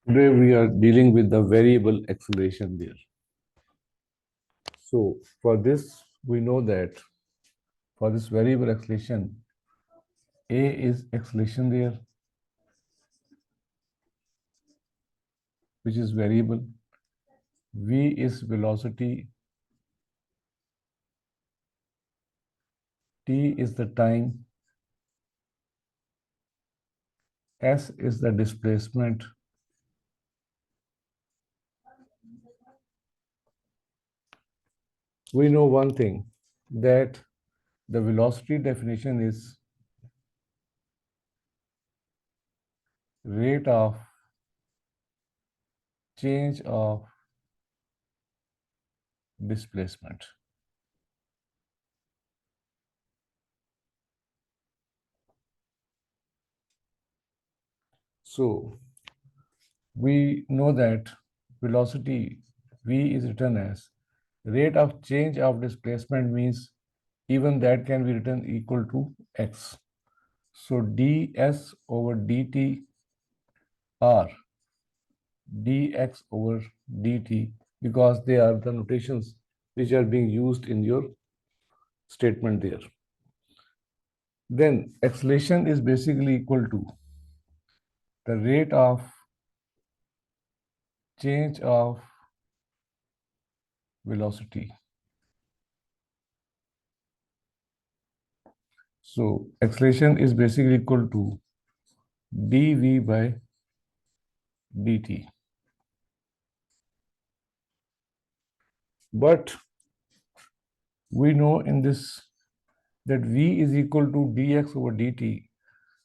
Today we are dealing with the variable acceleration there. So for this, we know that for this variable acceleration, A is acceleration there, which is variable. V is velocity. T is the time. S is the displacement. We know one thing, that the velocity definition is rate of change of displacement. So we know that velocity v is written as rate of change of displacement, means even that can be written equal to x. So ds over dt are dx over dt, because they are the notations which are being used in your statement there. Then acceleration is basically equal to the rate of change of velocity. So acceleration is basically equal to dv by dt. But we know in this that v is equal to dx over dt.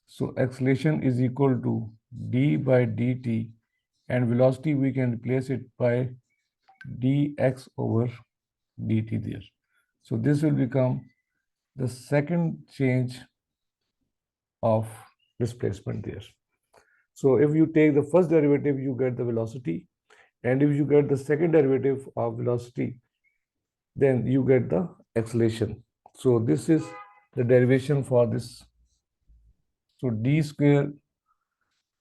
So acceleration is equal to d by dt, and velocity we can replace it by dx over dt there. So this will become the second change of displacement there. So if you take the first derivative, you get the velocity, and if you get the second derivative of velocity, then you get the acceleration. So this is the derivation for this. So d square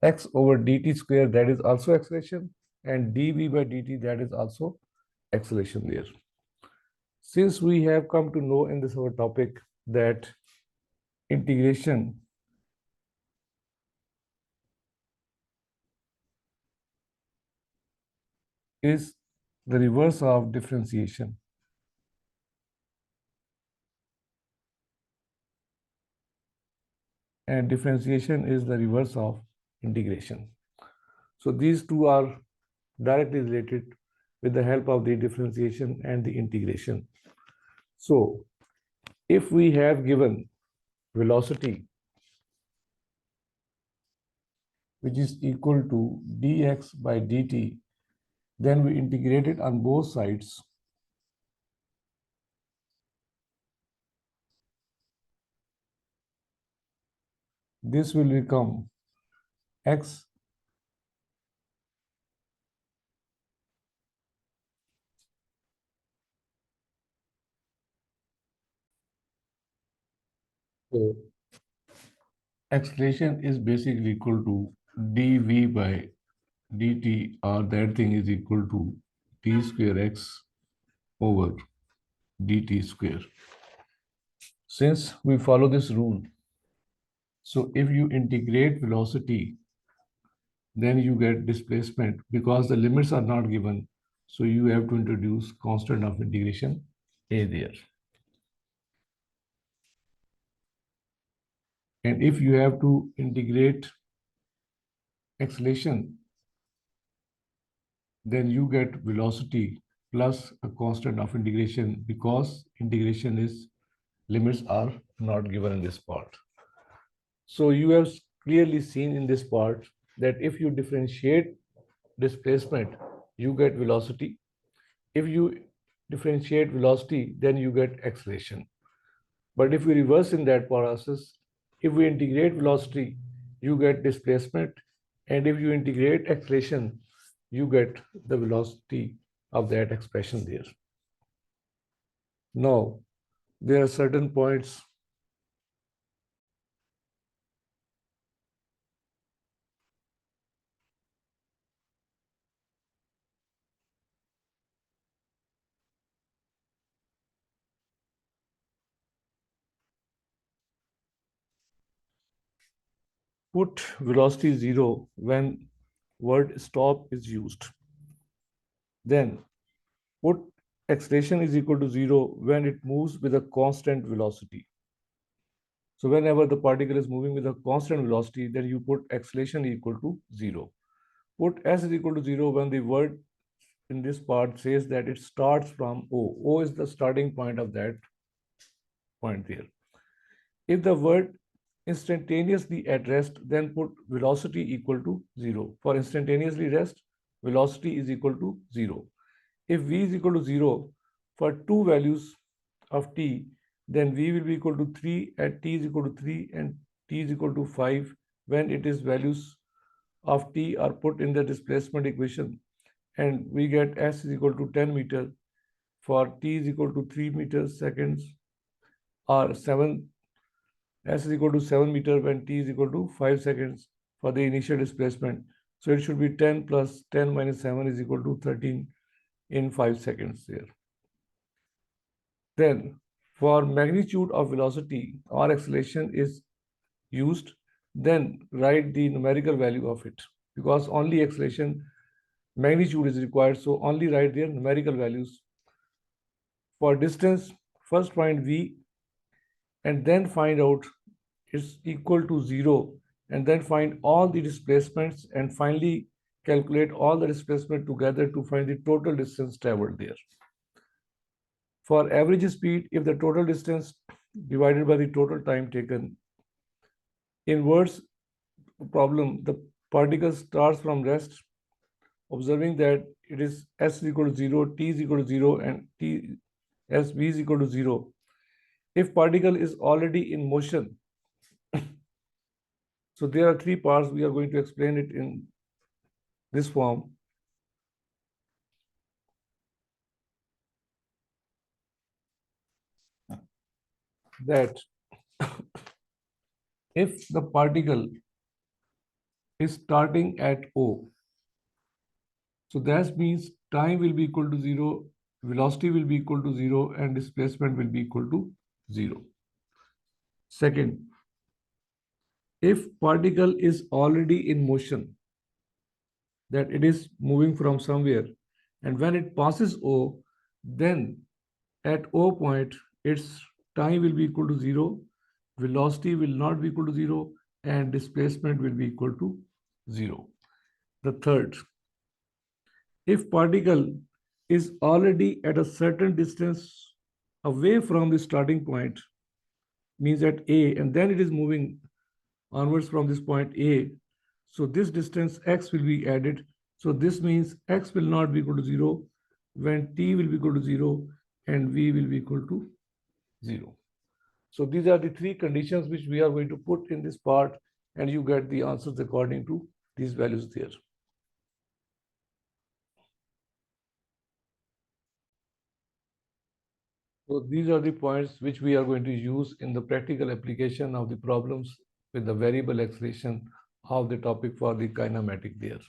x over dt square, that is also acceleration, and dv by dt, that is also acceleration there. Since we have come to know in this our topic that integration is the reverse of differentiation, and differentiation is the reverse of integration. So these two are directly related with the help of the differentiation and the integration. So if we have given velocity which is equal to dx by dt, then we integrate it on both sides. This will become x so acceleration is basically equal to dv by dt, or that thing is equal to t square x over dt square. Since we follow this rule, so if you integrate velocity, then you get displacement, because the limits are not given. So you have to introduce constant of integration a there. And if you have to integrate acceleration, then you get velocity plus a constant of integration, because integration is limits are not given in this part. So you have clearly seen in this part that if you differentiate displacement, you get velocity. If you differentiate velocity, then you get acceleration. But if we reverse in that process, if we integrate velocity, you get displacement. And if you integrate acceleration, you get the velocity of that expression there. Now, there are certain points put velocity 0 when word stop is used. Then put acceleration is equal to 0 when it moves with a constant velocity. So whenever the particle is moving with a constant velocity, then you put acceleration equal to 0. Put s is equal to 0 when the word in this part says that it starts from O. O is the starting point of that point there. If the word instantaneously at rest, then put velocity equal to 0. For instantaneously rest, velocity is equal to 0. If v is equal to 0 for two values of t, then v will be equal to 3 at t is equal to 3 and t is equal to 5 when it is values of t are put in the displacement equation, and we get s is equal to 10 meter for t is equal to 3 meters seconds, or 7 s is equal to 7 meter when t is equal to 5 seconds for the initial displacement. So it should be 10 plus 10 minus 7 is equal to 13 in 5 seconds there. Then for magnitude of velocity or acceleration is used, then write the numerical value of it, because only acceleration magnitude is required, so only write their numerical values. For distance, first find v and then find out it's equal to 0, and then find all the displacements and finally calculate all the displacement together to find the total distance traveled there. For average speed, if the total distance divided by the total time taken, in words problem, the particle starts from rest, observing that it is s is equal to 0, t is equal to 0, and t s v is equal to 0. If particle is already in motion, so there are three parts. We are going to explain it in this form. That if the particle is starting at O, so that means time will be equal to 0, velocity will be equal to 0, and displacement will be equal to 0. Second, if particle is already in motion, that it is moving from somewhere, and when it passes O, then at O point, its time will be equal to 0, velocity will not be equal to 0, and displacement will be equal to 0. The third, if particle is already at a certain distance away from the starting point, means at A, and then it is moving onwards from this point A, so this distance x will be added. So this means x will not be equal to 0 when t will be equal to 0 and v will be equal to 0. So these are the three conditions which we are going to put in this part, and you get the answers according to these values there. So these are the points which we are going to use in the practical application of the problems with the variable acceleration of the topic for the kinematic there.